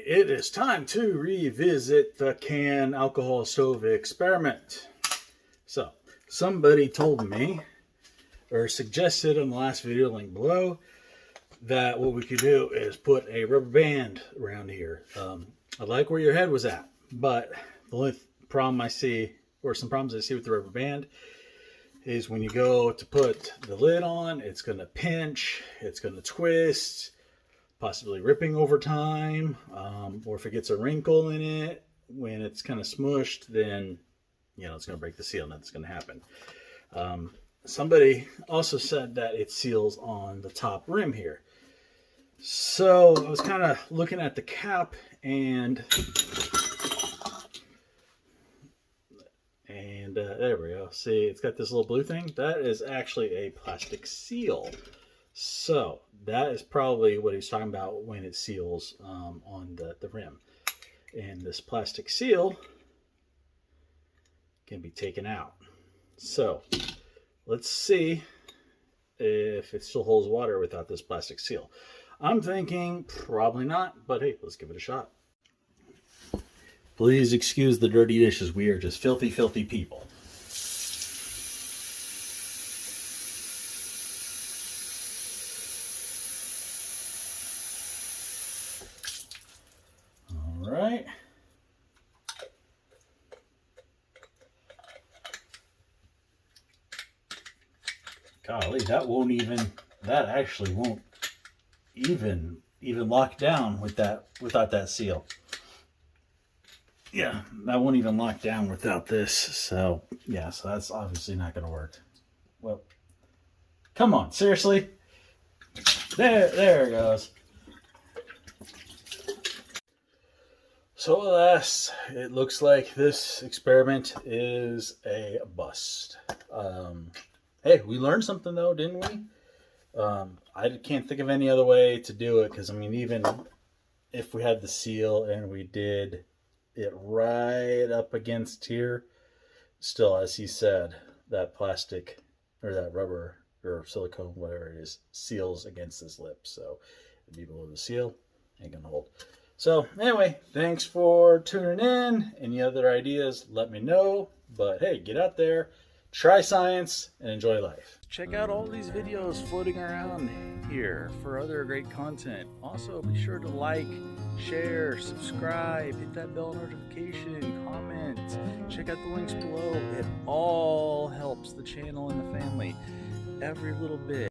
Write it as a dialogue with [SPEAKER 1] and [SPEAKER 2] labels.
[SPEAKER 1] it is time to revisit the can alcohol stove experiment. So, somebody told me, or suggested in the last video link below, that what we could do is put a rubber band around here. I like where your head was at, but the only problem I see, or some problems I see with the rubber band, is when you go to put the lid on, it's going to pinch, it's going to twist, possibly ripping over time, or if it gets a wrinkle in it when it's kind of smushed, then it's going to break the seal, and that's going to happen. Somebody also said that it seals on the top rim here. So I was kind of looking at the cap, and there we go. See, it's got this little blue thing. That is actually a plastic seal. So that is probably what he's talking about when it seals on the rim. And this plastic seal can be taken out. So let's see if it still holds water without this plastic seal. I'm thinking probably not, but hey, let's give it a shot. Please excuse the dirty dishes. We are just filthy, filthy people. All right. Golly, that actually won't even lock down without that seal. Yeah, that won't even lock down without this. So yeah, so that's obviously not going to work. Well, come on, seriously? There it goes. So alas, it looks like this experiment is a bust. Hey, we learned something though, didn't we? I can't think of any other way to do it, because I mean, even if we had the seal and we did it right up against here, still, as he said, that plastic or that rubber or silicone, whatever it is, seals against this lip. So it'd be below the seal, ain't gonna hold. So anyway, thanks for tuning in. Any other ideas, let me know. But hey, get out there, try science, and enjoy life. Check out all these videos floating around here for other great content. Also, be sure to like, share, subscribe, hit that bell notification, comment, check out the links below. It all helps the channel and the family. Every little bit.